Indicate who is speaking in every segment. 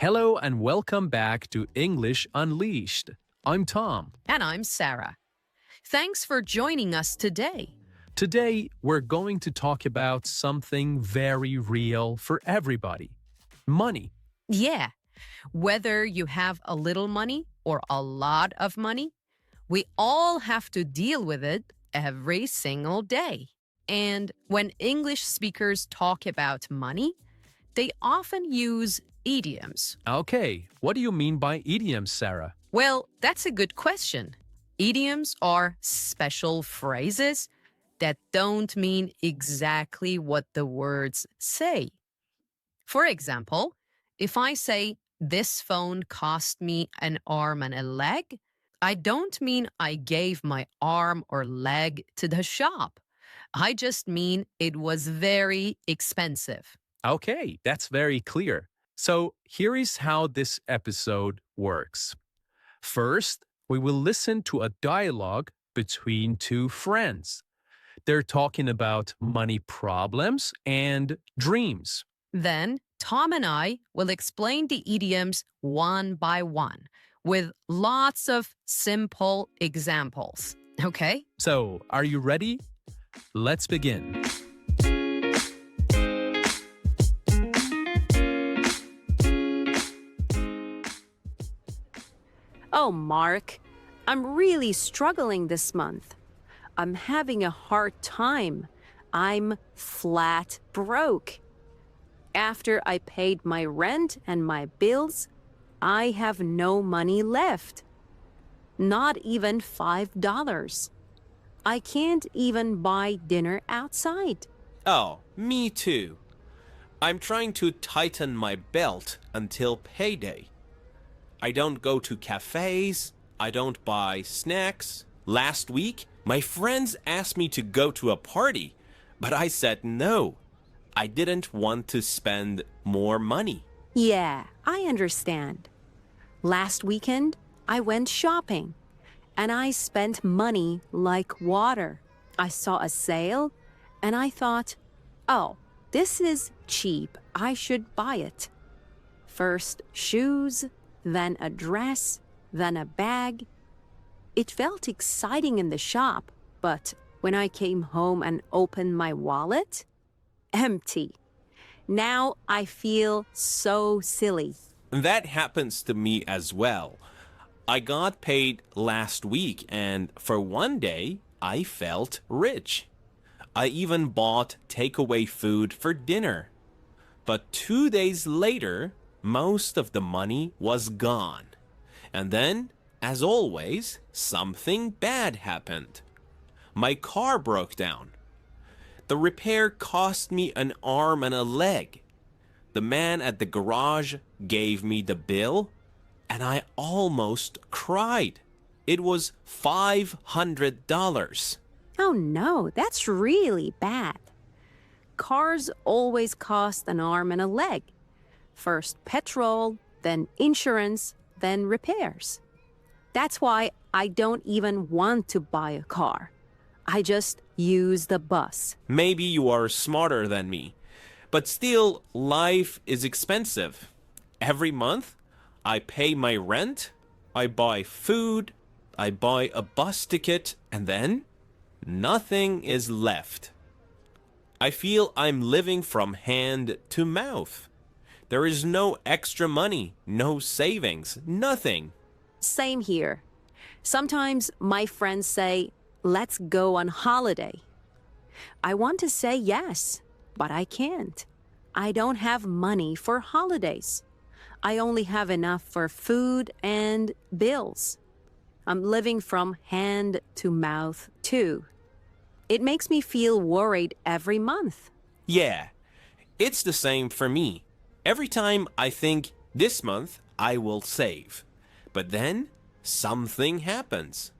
Speaker 1: Hello and welcome back to English Unleashed. I'm Tom.
Speaker 2: And I'm Sarah. Thanks for joining us today.
Speaker 1: Today, we're going to talk about something very real for everybody money.
Speaker 2: Yeah, whether you have a little money or a lot of money, we all have to deal with it every single day. And when English speakers talk about money, they often use idioms.
Speaker 1: Okay, what do you mean by idioms, Sarah?
Speaker 2: Well, that's a good question. Idioms are special phrases that don't mean exactly what the words say. For example, if I say, this phone cost me an arm and a leg, I don't mean I gave my arm or leg to the shop. I just mean it was very expensive.
Speaker 1: Okay, that's very clear. So here is how this episode works. First, we will listen to a dialogue between two friends. They're talking about money problems and dreams.
Speaker 2: Then Tom and I will explain the idioms one by one with lots of simple examples. Okay?
Speaker 1: So, are you ready? Let's begin.
Speaker 3: Oh, Mark, I'm really struggling this month. I'm having a hard time. I'm flat broke. After I paid my rent and my bills, I have no money left. Not even $5. I can't even buy dinner outside.
Speaker 4: Oh, me too. I'm trying to tighten my belt until payday. I don't go to cafes. I don't buy snacks. Last week, my friends asked me to go to a party, but I said no. I didn't want to spend more money.
Speaker 3: Yeah, I understand. Last weekend, I went shopping, and I spent money like water. I saw a sale, and I thought, oh, this is cheap. I should buy it. First shoes, then a dress, then a bag. It felt exciting in the shop, but when I came home and opened my wallet, empty. Now I feel so silly.
Speaker 4: That happens to me as well. I got paid last week, and for one day, I felt rich. I even bought takeaway food for dinner. But 2 days later, most of the money was gone. And then, as always, something bad happened. My car broke down. The repair cost me an arm and a leg. The man at the garage gave me the bill, and I almost cried. It was $500.
Speaker 3: Oh no, that's really bad. Cars always cost an arm and a leg. First petrol, then insurance, then repairs. That's why I don't even want to buy a car. I just use the bus.
Speaker 4: Maybe you are smarter than me, but still, life is expensive. Every month, I pay my rent, I buy food, I buy a bus ticket, and then nothing is left. I feel I'm living from hand to mouth. There is no extra money, no savings, nothing.
Speaker 3: Same here. Sometimes my friends say, let's go on holiday. I want to say yes, but I can't. I don't have money for holidays. I only have enough for food and bills. I'm living from hand to mouth too. It makes me feel worried every month.
Speaker 4: Yeah, it's the same for me. Every time I think this month I will save. But then something happens.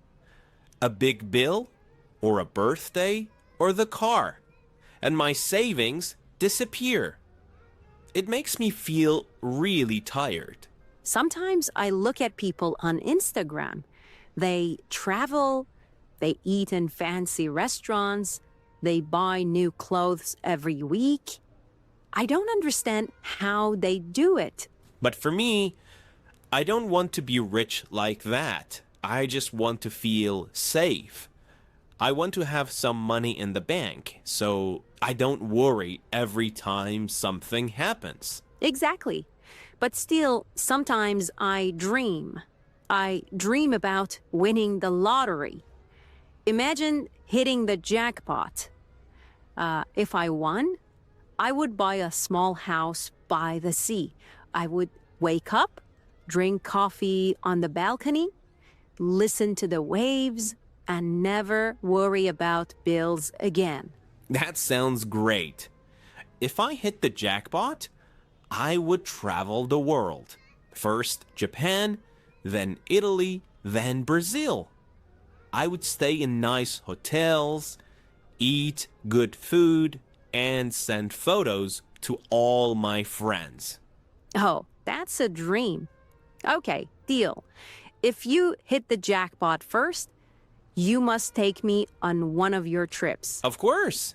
Speaker 4: A big bill, or a birthday, or the car. And my savings disappear. It makes me feel really tired.
Speaker 3: Sometimes I look at people on Instagram. They travel, they eat in fancy restaurants, they buy new clothes every week. I don't understand how they do it.
Speaker 4: But for me, I don't want to be rich like that. I just want to feel safe. I want to have some money in the bank so I don't worry every time something happens.
Speaker 3: Exactly. But still, sometimes I dream. I dream about winning the lottery. Imagine hitting the jackpot. If I won, I would buy a small house by the sea. I would wake up, drink coffee on the balcony, listen to the waves, and never worry about bills again.
Speaker 4: That sounds great. If I hit the jackpot, I would travel the world. First Japan, then Italy, then Brazil. I would stay in nice hotels, eat good food, and send photos to all my friends.
Speaker 3: Oh, that's a dream. Okay, deal. If you hit the jackpot first, you must take me on one of your trips.
Speaker 4: Of course.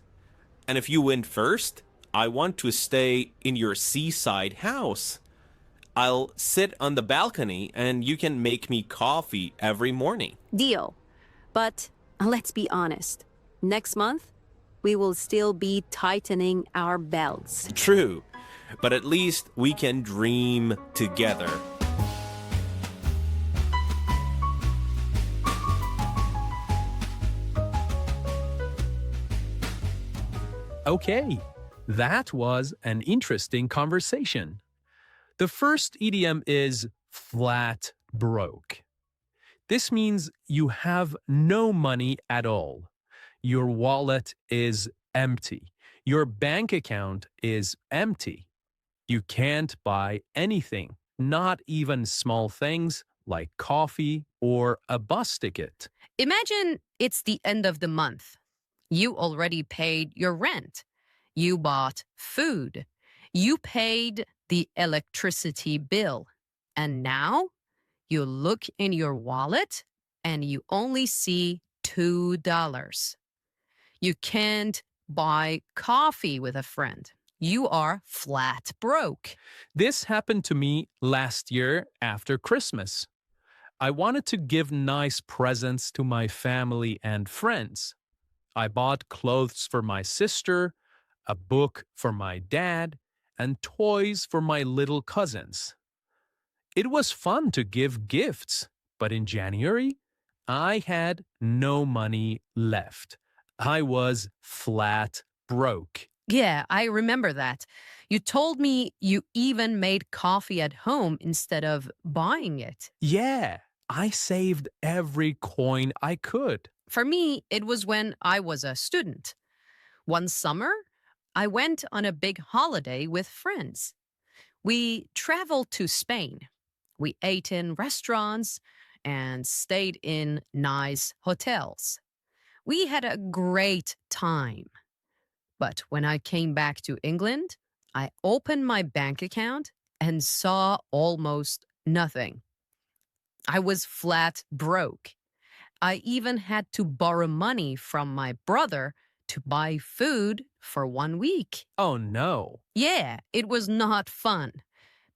Speaker 4: And if you win first, I want to stay in your seaside house. I'll sit on the balcony and you can make me coffee every morning.
Speaker 3: Deal. But let's be honest. Next month, we will still be tightening our belts.
Speaker 4: True, but at least we can dream together.
Speaker 1: Okay, that was an interesting conversation. The first idiom is flat broke. This means you have no money at all. Your wallet is empty. Your bank account is empty. You can't buy anything, not even small things like coffee or a bus ticket.
Speaker 2: Imagine it's the end of the month. You already paid your rent. You bought food. You paid the electricity bill. And now you look in your wallet and you only see $2. You can't buy coffee with a friend. You are flat broke.
Speaker 1: This happened to me last year after Christmas. I wanted to give nice presents to my family and friends. I bought clothes for my sister, a book for my dad, and toys for my little cousins. It was fun to give gifts, but in January, I had no money left. I was flat broke.
Speaker 2: Yeah, I remember that. You told me you even made coffee at home instead of buying it.
Speaker 1: Yeah, I saved every coin I could.
Speaker 2: For me, it was when I was a student. One summer, I went on a big holiday with friends. We traveled to Spain. We ate in restaurants and stayed in nice hotels. We had a great time. But when I came back to England, I opened my bank account and saw almost nothing. I was flat broke. I even had to borrow money from my brother to buy food for 1 week.
Speaker 1: Oh no.
Speaker 2: Yeah, it was not fun.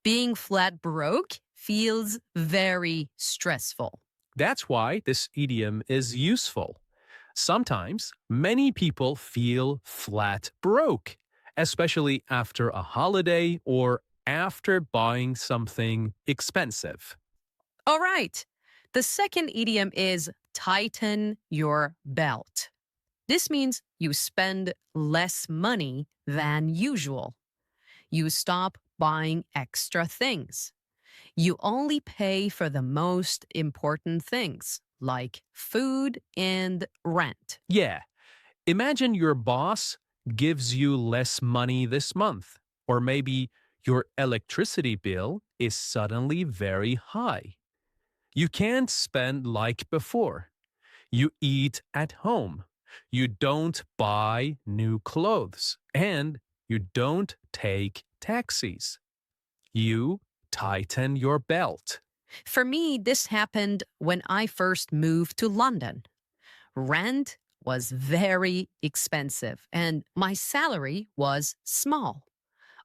Speaker 2: Being flat broke feels very stressful.
Speaker 1: That's why this idiom is useful. Sometimes many people feel flat broke, especially after a holiday or after buying something expensive.
Speaker 2: All right. The second idiom is tighten your belt. This means you spend less money than usual. You stop buying extra things. You only pay for the most important things, like food and rent.
Speaker 1: Yeah, imagine your boss gives you less money this month, or maybe your electricity bill is suddenly very high. You can't spend like before. You eat at home. You don't buy new clothes. And you don't take taxis. You tighten your belt.
Speaker 2: For me, this happened when I first moved to London. Rent was very expensive and my salary was small.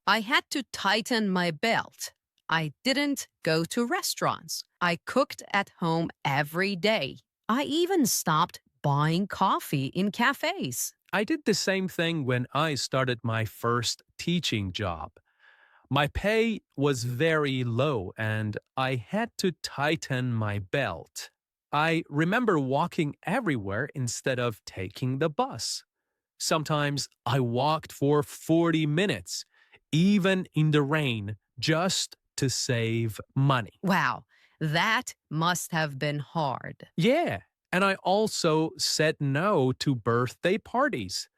Speaker 2: I had to tighten my belt. I didn't go to restaurants. I cooked at home every day. I even stopped buying coffee in cafes.
Speaker 1: I did the same thing when I started my first teaching job. My pay was very low and I had to tighten my belt. I remember walking everywhere instead of taking the bus. Sometimes I walked for 40 minutes, even in the rain, just to save money.
Speaker 2: Wow, that must have been hard.
Speaker 1: Yeah, and I also said no to birthday parties.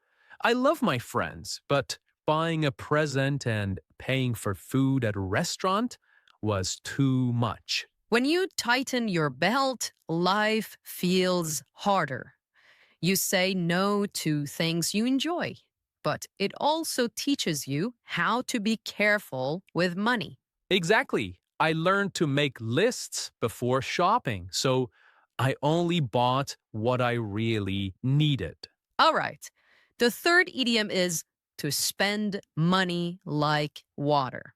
Speaker 1: I love my friends, but buying a present and paying for food at a restaurant was too much.
Speaker 2: When you tighten your belt, life feels harder. You say no to things you enjoy, but it also teaches you how to be careful with money.
Speaker 1: Exactly. I learned to make lists before shopping, so I only bought what I really needed.
Speaker 2: All right. The third idiom is to spend money like water.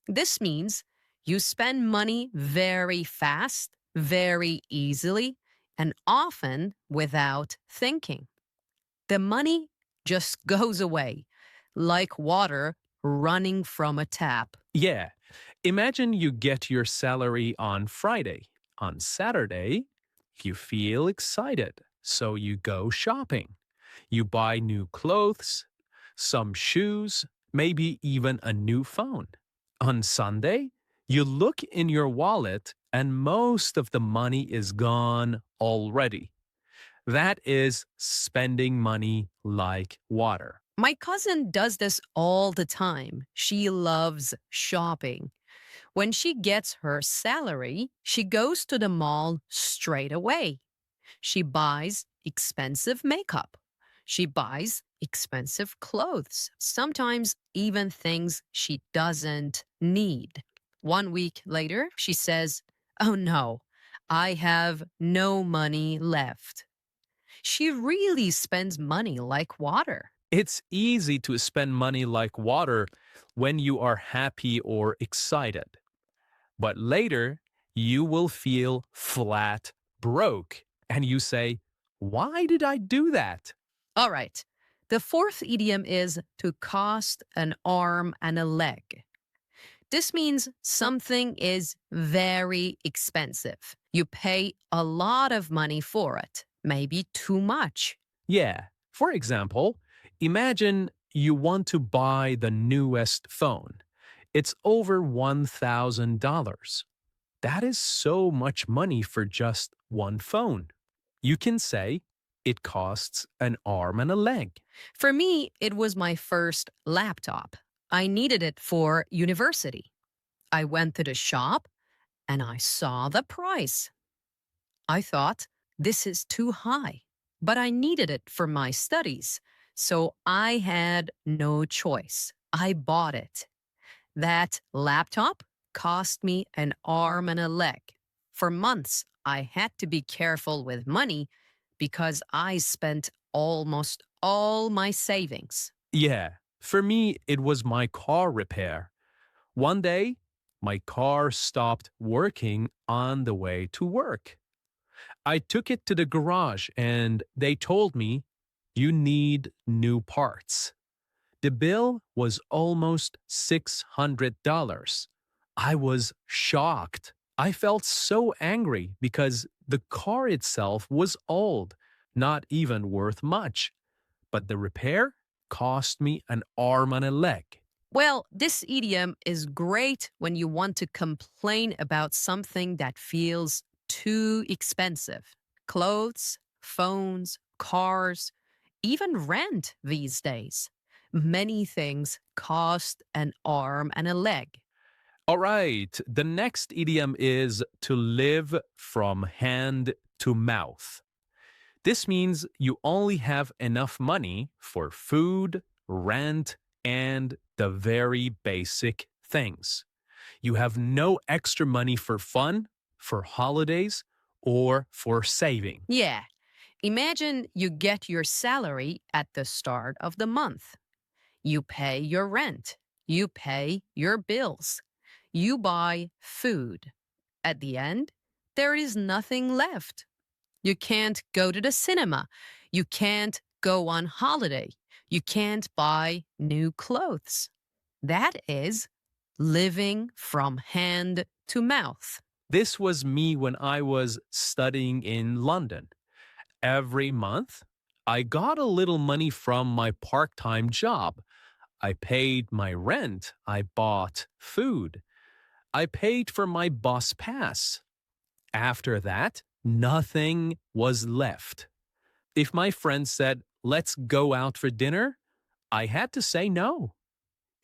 Speaker 2: This means you spend money very fast, very easily, and often without thinking. The money just goes away like water running from a tap.
Speaker 1: Yeah, imagine you get your salary on Friday. On Saturday, you feel excited, so you go shopping. You buy new clothes, some shoes, maybe even a new phone. On Sunday, you look in your wallet and most of the money is gone already. That is spending money like water.
Speaker 2: My cousin does this all the time. She loves shopping. When she gets her salary, she goes to the mall straight away. She buys expensive makeup. She buys expensive clothes, sometimes even things she doesn't need. 1 week later, she says, "Oh no, I have no money left." She really spends money like water.
Speaker 1: It's easy to spend money like water when you are happy or excited. But later, you will feel flat broke and you say, why did I do that?
Speaker 2: All right. The fourth idiom is to cost an arm and a leg. This means something is very expensive. You pay a lot of money for it, maybe too much.
Speaker 1: Yeah, for example, imagine you want to buy the newest phone. It's over $1,000. That is so much money for just one phone. You can say it costs an arm and a leg.
Speaker 2: For me, it was my first laptop. I needed it for university. I went to the shop and I saw the price. I thought, this is too high, but I needed it for my studies. So I had no choice. I bought it. That laptop cost me an arm and a leg. For months, I had to be careful with money because I spent almost all my savings.
Speaker 1: Yeah, for me, it was my car repair. One day, my car stopped working on the way to work. I took it to the garage and they told me, you need new parts. The bill was almost $600. I was shocked. I felt so angry because the car itself was old, not even worth much. But the repair cost me an arm and a leg.
Speaker 2: Well, this idiom is great when you want to complain about something that feels too expensive. Clothes, phones, cars, even rent these days. Many things cost an arm and a leg.
Speaker 1: All right, the next idiom is to live from hand to mouth. This means you only have enough money for food, rent, and the very basic things. You have no extra money for fun, for holidays, or for saving.
Speaker 2: Yeah, imagine you get your salary at the start of the month. You pay your rent. You pay your bills. you buy food. At the end, there is nothing left. You can't go to the cinema. You can't go on holiday. You can't buy new clothes. That is living from hand to mouth.
Speaker 1: This was me when I was studying in London. Every month, I got a little money from my part time job. I paid my rent. I bought food. I paid for my bus pass. After that, nothing was left. If my friend said, let's go out for dinner, I had to say no.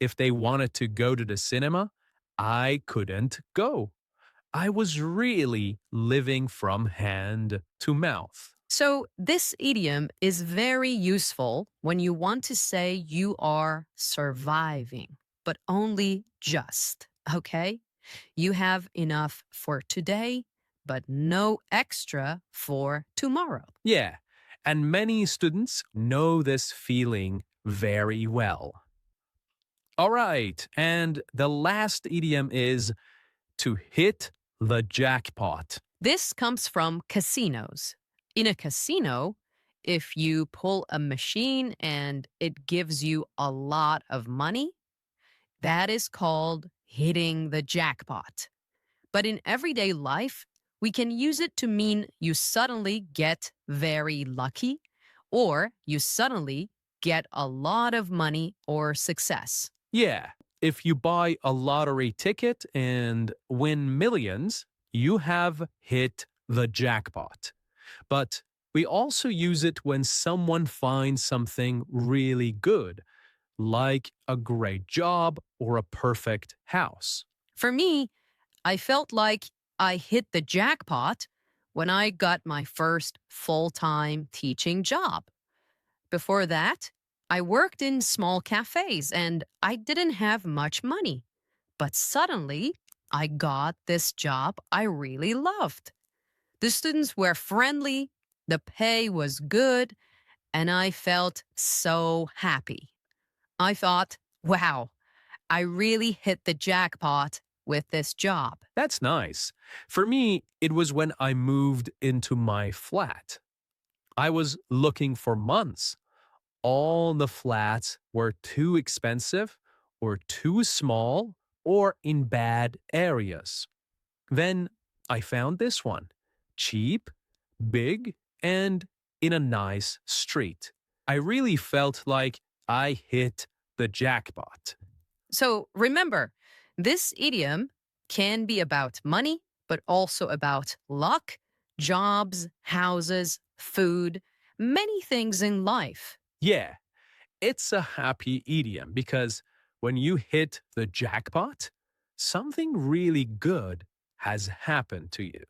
Speaker 1: If they wanted to go to the cinema, I couldn't go. I was really living from hand to mouth.
Speaker 2: So, this idiom is very useful when you want to say you are surviving, but only just, okay? You have enough for today, but no extra for tomorrow.
Speaker 1: Yeah, and many students know this feeling very well. All right, and the last idiom is to hit the jackpot.
Speaker 2: This comes from casinos. In a casino, if you pull a machine and it gives you a lot of money, that is called hitting the jackpot. But in everyday life, we can use it to mean you suddenly get very lucky or you suddenly get a lot of money or success.
Speaker 1: Yeah, if you buy a lottery ticket and win millions, you have hit the jackpot. But we also use it when someone finds something really good, like a great job or a perfect house.
Speaker 2: For me, I felt like I hit the jackpot when I got my first full time teaching job. Before that, I worked in small cafes and I didn't have much money. But suddenly, I got this job I really loved. The students were friendly, the pay was good, and I felt so happy. I thought, wow, I really hit the jackpot with this job.
Speaker 1: That's nice. For me, it was when I moved into my flat. I was looking for months. All the flats were too expensive or too small or in bad areas. Then I found this one, cheap, big, and in a nice street. I really felt like I hit the jackpot.
Speaker 2: So remember, this idiom can be about money, but also about luck, jobs, houses, food, many things in life.
Speaker 1: Yeah, it's a happy idiom because when you hit the jackpot, something really good has happened to you.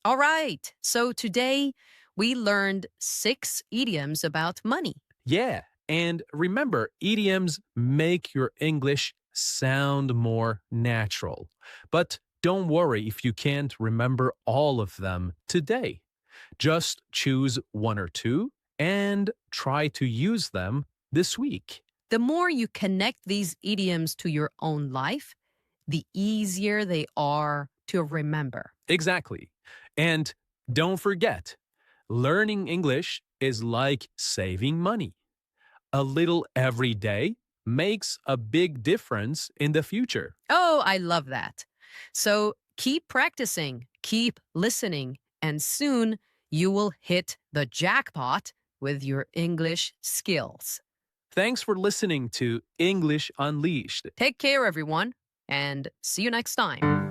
Speaker 2: All right, so today we learned 6 idioms about money.
Speaker 1: Yeah, and remember, idioms make your English sound more natural. But don't worry if you can't remember all of them today. Just choose one or two and try to use them this week.
Speaker 2: The more you connect these idioms to your own life, the easier they are to remember.
Speaker 1: Exactly. And don't forget, learning English is like saving money. A little every day makes a big difference in the future.
Speaker 2: Oh, I love that. So keep practicing, keep listening, and soon you will hit the jackpot with your English skills.
Speaker 1: Thanks for listening to English Unleashed.
Speaker 2: Take care, everyone, and see you next time.